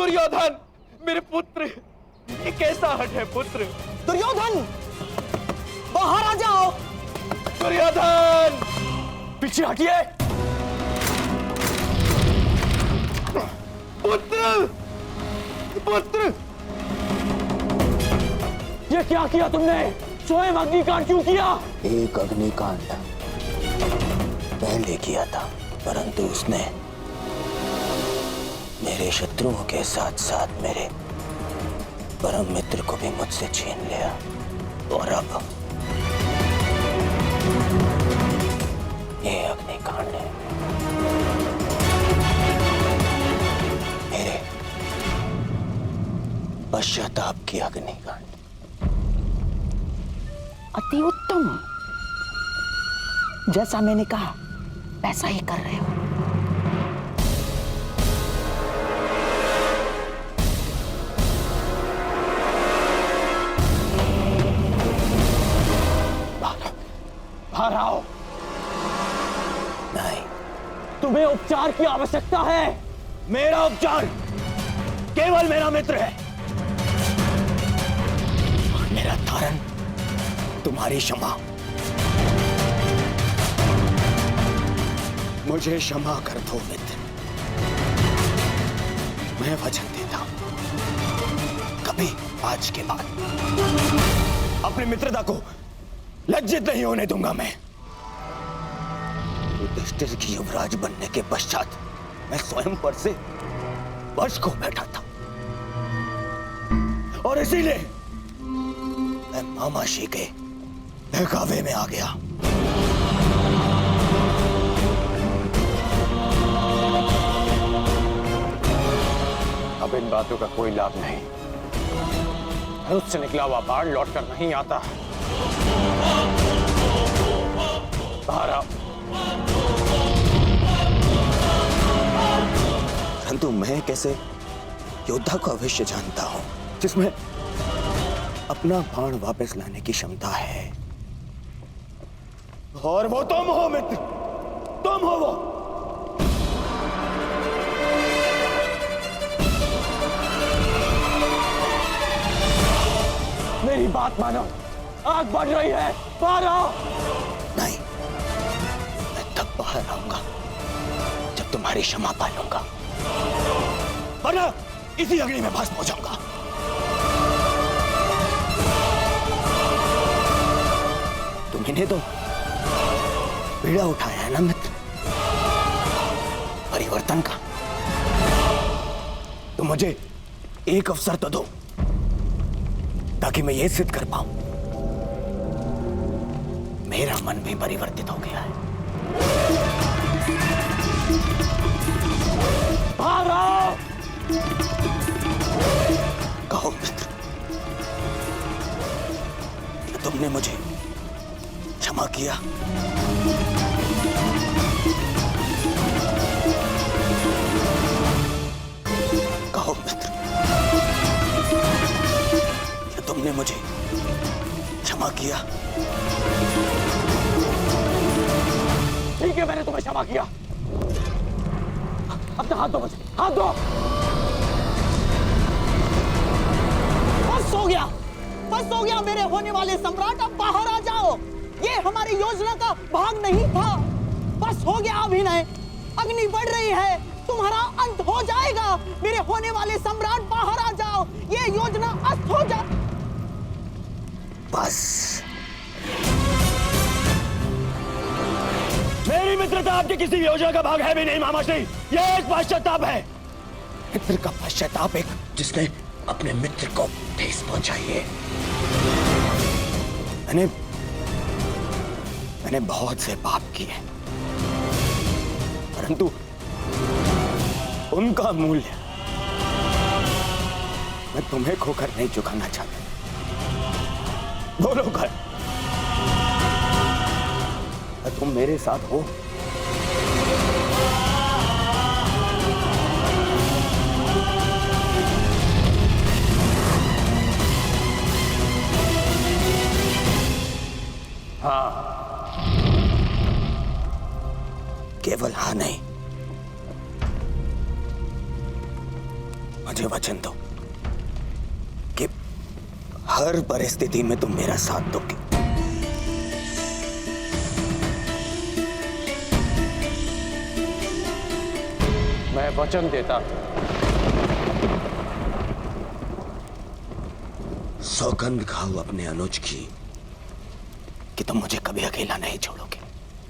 दुर्योधन, मेरे पुत्र, ये कैसा हट है पुत्र? दुर्योधन, बाहर आ जाओ। दुर्योधन, पीछे हटिए। पुत्र, पुत्र, ये क्या किया तुमने? स्वयं अग्निकांड क्यों किया? एक अग्निकांड पहले किया था, परंतु उसने मेरे शत्रुओं के साथ साथ मेरे परम मित्र को भी मुझसे छीन लिया। और अब ये अग्निकांड है मेरे पश्चाताप की अग्निकांड। अति उत्तम, जैसा मैंने कहा वैसा ही कर रहे हो। बाहर आओ। नहीं, तुम्हें उपचार की आवश्यकता है। मेरा उपचार केवल मेरा मित्र है और मेरा तारण तुम्हारी क्षमा। मुझे क्षमा कर दो मित्र। मैं वचन देता हूं, कभी आज के बाद अपनी मित्रता को लज्जित नहीं होने दूंगा। मैं युधिष्ठिर की युवराज बनने के पश्चात मैं स्वयं पर से वश को बैठा था और इसीलिए मैं मामाशी के बहकावे में आ गया। अब इन बातों का कोई लाभ नहीं। धनुष से निकला हुआ बाण लौटकर नहीं आता। बाहर आओ। परंतु मैं कैसे योद्धा को अवश्य जानता हूं जिसमें अपना बाण वापस लाने की क्षमता है, और वो तुम हो मित्र, तुम हो वो। मेरी बात मानो, आग बढ़ रही है, बाहर आओ। नहीं, मैं तब बाहर आऊंगा जब तुम्हारी क्षमा पालूंगा, वरना इसी अग्नि में भस्म हो जाऊंगा। तुम्हें तो पीड़ा उठाया है ना मित्र, परिवर्तन का। तो मुझे एक अवसर तो दो ताकि मैं ये सिद्ध कर पाऊं मेरा मन भी परिवर्तित हो गया है। बाहर आओ। कहो मित्र, क्या तुमने मुझे क्षमा किया? कहो मित्र, क्या तुमने मुझे क्षमा किया? ठीक है, मैंने तुम्हें क्षमा किया। अपना हाथ दो मुझे, हाथ दो। बस हो गया, बस हो गया मेरे होने वाले सम्राट, अब बाहर आ जाओ। ये हमारी योजना का भाग नहीं था। बस हो गया अभिनय। अग्नि बढ़ रही है, तुम्हारा अंत हो जाएगा। मेरे होने वाले सम्राट, बाहर आ जाओ, ये योजना अस्त हो जा। बस मेरी मित्रता आपकी किसी योजना का भाग है भी नहीं मामाश्री। यह एक पश्चाताप है। मित्र का पश्चाताप एक जिसने अपने मित्र को ठेस पहुंचाई है। मैंने बहुत से पाप किए, परंतु उनका मूल्य मैं तुम्हें खोकर नहीं चुकाना चाहता। बोलो कर, तुम मेरे साथ हो? हाँ। केवल हाँ नहीं, मुझे वचन दो कि हर परिस्थिति में तुम मेरा साथ दोगे। मैं वचन देता सौगंध खाओ अपने अनुज की कि तुम मुझे कभी अकेला नहीं छोड़ोगे।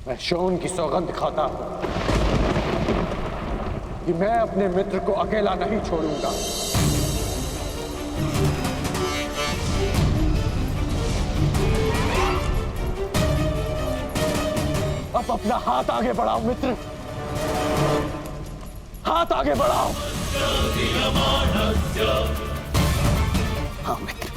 मैं शोन की सौगंध खाता हूं कि मैं अपने मित्र को अकेला नहीं छोड़ूंगा। अब अपना हाथ आगे बढ़ाओ मित्र, हाथ आगे बढ़ाओ। हाँ मित्र।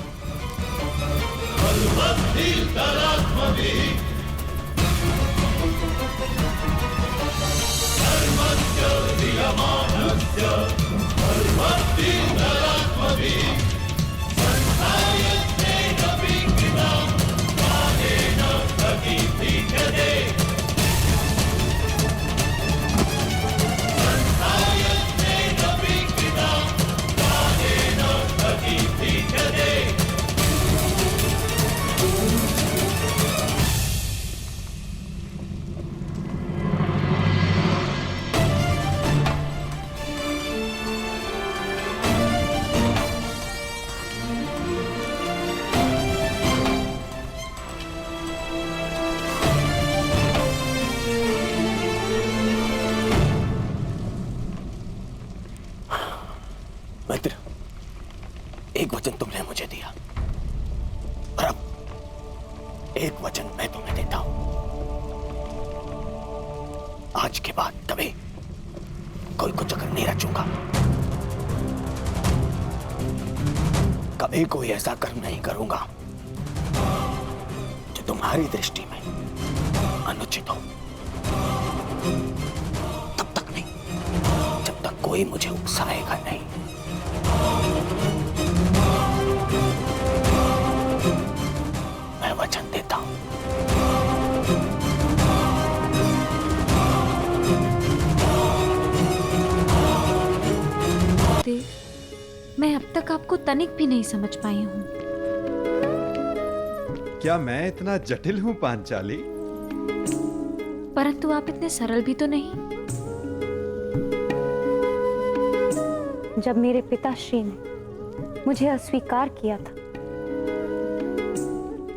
मित्र, एक वचन तुमने मुझे दिया और अब एक वचन मैं तुम्हें देता हूं। आज के बाद कभी कोई कुछ अगर नहीं रचूंगा, कभी कोई ऐसा कर्म नहीं करूंगा जो तुम्हारी दृष्टि में अनुचित हो। तब तक नहीं जब तक कोई मुझे उकसाएगा नहीं। मैं वचन देता हूं। देव, मैं अब तक आपको तनिक भी नहीं समझ पाई हूं। क्या मैं इतना जटिल हूं पांचाली? परंतु आप इतने सरल भी तो नहीं। जब मेरे पिताश्री ने मुझे अस्वीकार किया था,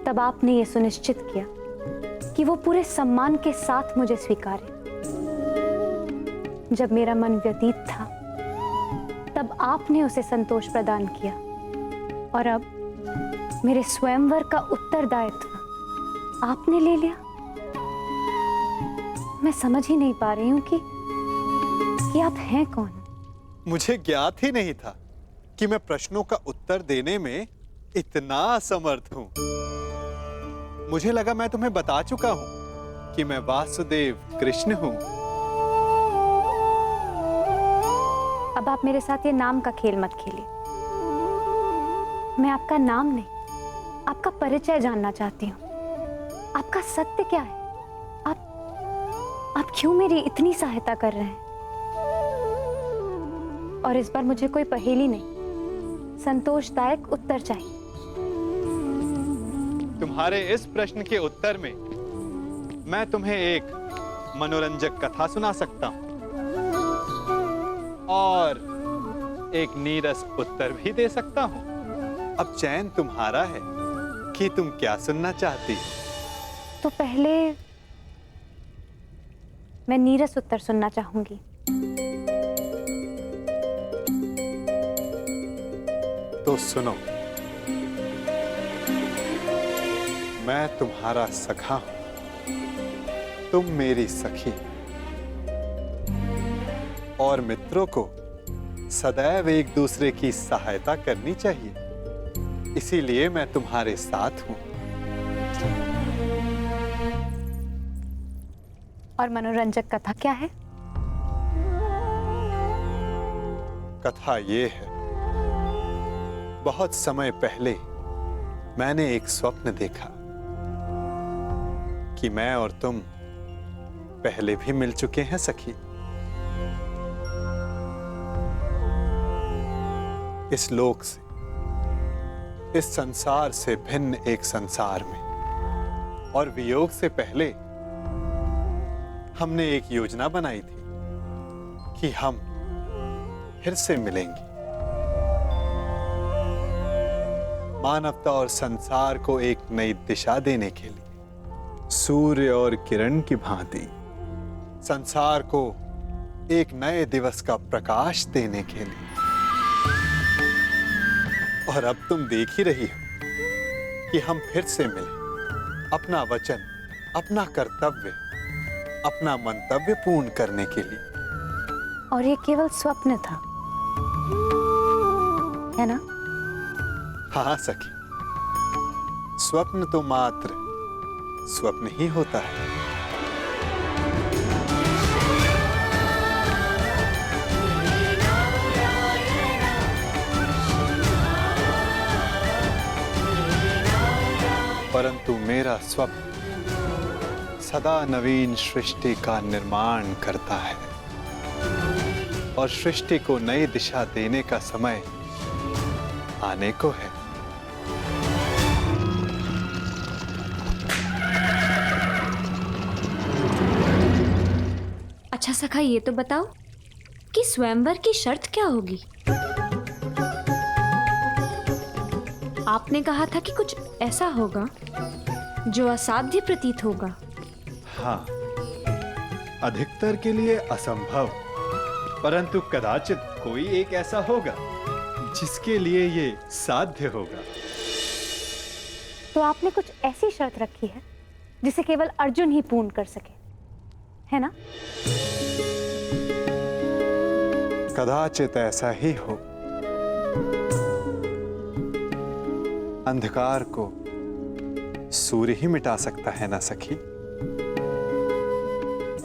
तब आपने ये सुनिश्चित किया कि वो पूरे सम्मान के साथ मुझे स्वीकारे। जब मेरा मन व्यतीत था, तब आपने उसे संतोष प्रदान किया, और अब मेरे स्वयंवर का उत्तरदायित्व आपने ले लिया। मैं समझ ही नहीं पा रही हूं कि आप हैं कौन। मुझे ज्ञात ही नहीं था कि मैं प्रश्नों का उत्तर देने में इतना असमर्थ हूं। मुझे लगा मैं तुम्हें बता चुका हूं कि मैं वासुदेव कृष्ण हूं। अब आप मेरे साथ ये नाम का खेल मत खेलिए। मैं आपका नाम नहीं, आपका परिचय जानना चाहती हूँ। आपका सत्य क्या है? आप क्यों मेरी इतनी सहायता कर रहे हैं? और इस बार मुझे कोई पहेली नहीं, संतोषदायक उत्तर चाहिए। तुम्हारे इस प्रश्न के उत्तर में मैं तुम्हें एक मनोरंजक कथा सुना सकता हूं और एक नीरस उत्तर भी दे सकता हूं। अब चयन तुम्हारा है कि तुम क्या सुनना चाहती हो। तो पहले मैं नीरस उत्तर सुनना चाहूंगी। तो सुनो, मैं तुम्हारा सखा हूं, तुम मेरी सखी, और मित्रों को सदैव एक दूसरे की सहायता करनी चाहिए। इसीलिए मैं तुम्हारे साथ हूं। और मनोरंजक कथा क्या है? कथा ये है, बहुत समय पहले मैंने एक स्वप्न देखा कि मैं और तुम पहले भी मिल चुके हैं सखी। इस लोक से, इस संसार से भिन्न एक संसार में, और वियोग से पहले हमने एक योजना बनाई थी कि हम फिर से मिलेंगे। मानवता और संसार को एक नई दिशा देने के लिए, सूर्य और किरण की भांति संसार को एक नए दिवस का प्रकाश देने के लिए। और अब तुम देख ही रही हो कि हम फिर से मिले, अपना वचन, अपना कर्तव्य, अपना मंतव्य पूर्ण करने के लिए। और ये केवल स्वप्न था, है ना? हाँ सखी, स्वप्न तो मात्र स्वप्न ही होता है। परंतु मेरा स्वप्न सदा नवीन सृष्टि का निर्माण करता है, और सृष्टि को नई दिशा देने का समय आने को है। अच्छा सखा, ये तो बताओ कि स्वयंवर की शर्त क्या होगी? आपने कहा था कि कुछ ऐसा होगा जो असाध्य प्रतीत होगा। हाँ, अधिकतर के लिए असंभव, परंतु कदाचित कोई एक ऐसा होगा जिसके लिए ये साध्य होगा। तो आपने कुछ ऐसी शर्त रखी है जिसे केवल अर्जुन ही पूर्ण कर सके, है ना? कदाचित ऐसा ही हो। अंधकार को सूर्य ही मिटा सकता है ना सखी?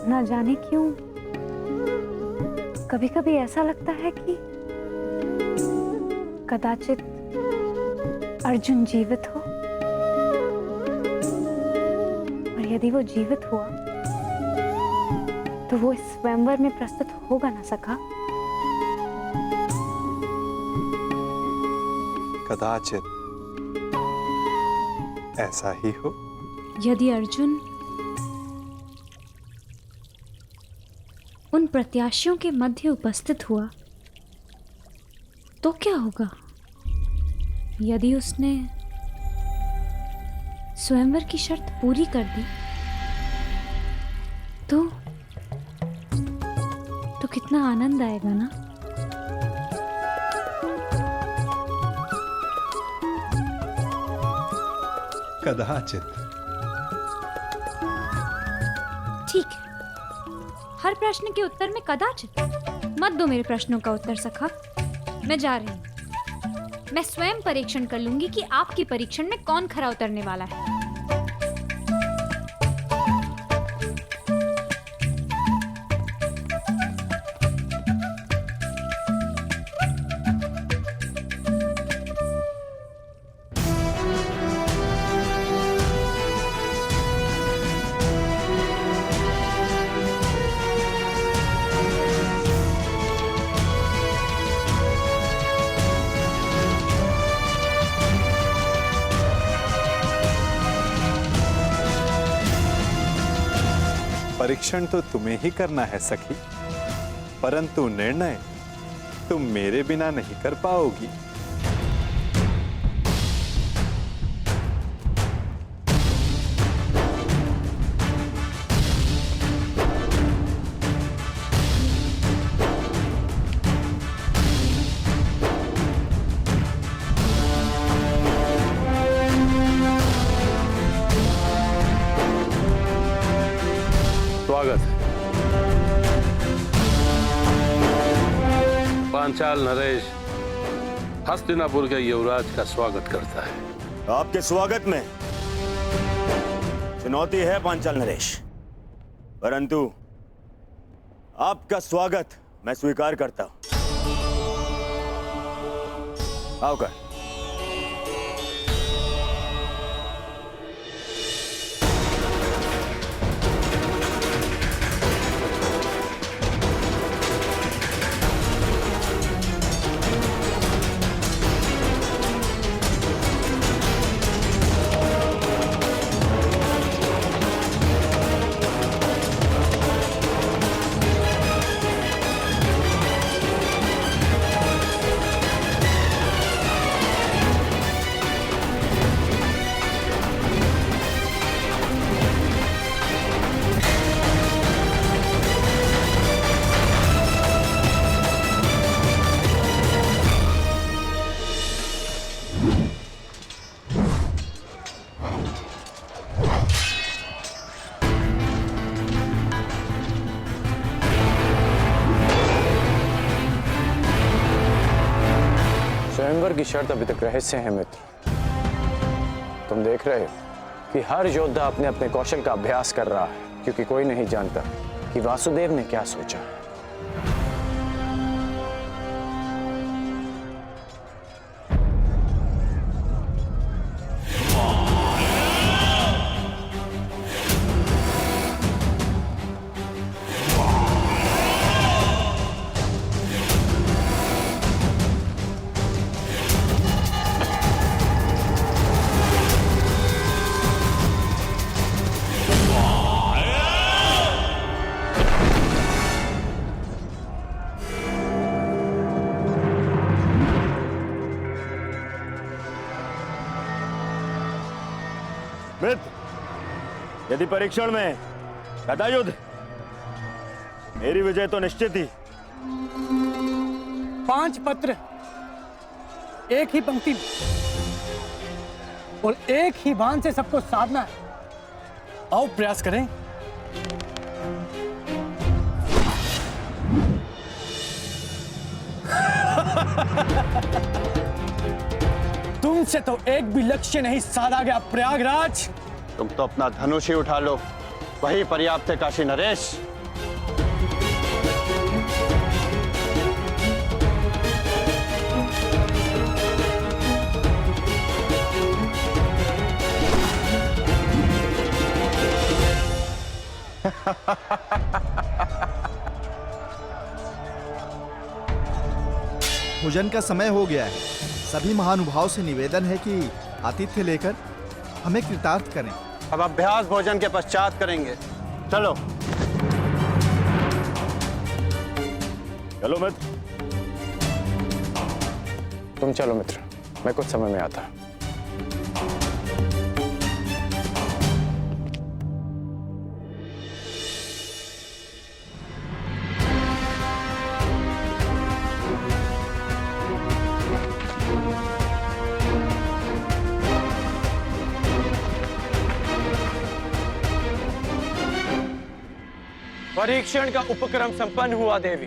ना जाने क्यों कभी कभी ऐसा लगता है कि कदाचित अर्जुन जीवित हो, और यदि वो जीवित हुआ तो वो इस स्वयंवर में प्रस्तुत होगा ना सखा? कदाचित ऐसा ही हो। यदि अर्जुन उन प्रत्याशियों के मध्य उपस्थित हुआ तो क्या होगा? यदि उसने स्वयंवर की शर्त पूरी कर दी तो कितना आनंद आएगा ना? कदाचित। ठीक है, हर प्रश्न के उत्तर में कदाचित मत दो मेरे प्रश्नों का उत्तर सखा। मैं जा रही हूं। मैं स्वयं परीक्षण कर लूंगी कि आपकी परीक्षण में कौन खरा उतरने वाला है। परीक्षण तो तुम्हें ही करना है सखी, परंतु निर्णय तुम मेरे बिना नहीं कर पाओगी। स्वागत है। पांचाल नरेश हस्तिनापुर के युवराज का स्वागत करता है। आपके स्वागत में चुनौती है पांचाल नरेश, परंतु आपका स्वागत मैं स्वीकार करता हूं। आओ कर। स्वयंवर की शर्त अभी तक रहस्य है मित्र। तुम देख रहे हो कि हर योद्धा अपने अपने कौशल का अभ्यास कर रहा है, क्योंकि कोई नहीं जानता कि वासुदेव ने क्या सोचा है। मित्र, यदि परीक्षण में गदा युद्ध, मेरी विजय तो निश्चित ही। 5 पत्र एक ही पंक्ति में और एक ही बाण से सबको साधना है। आओ प्रयास करें। तुमसे तो एक भी लक्ष्य नहीं साधा गया प्रयागराज। तुम तो अपना धनुष ही उठा लो, वही पर्याप्त है काशी नरेश। भोजन का समय हो गया है। सभी महानुभाव से निवेदन है कि आतिथ्य लेकर हमें कृतार्थ करें। अब अभ्यास भोजन के पश्चात करेंगे। चलो चलो मित्र। तुम चलो मित्र, मैं कुछ समय में आता। परीक्षण का उपक्रम संपन्न हुआ देवी।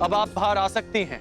अब आप बाहर आ सकती हैं।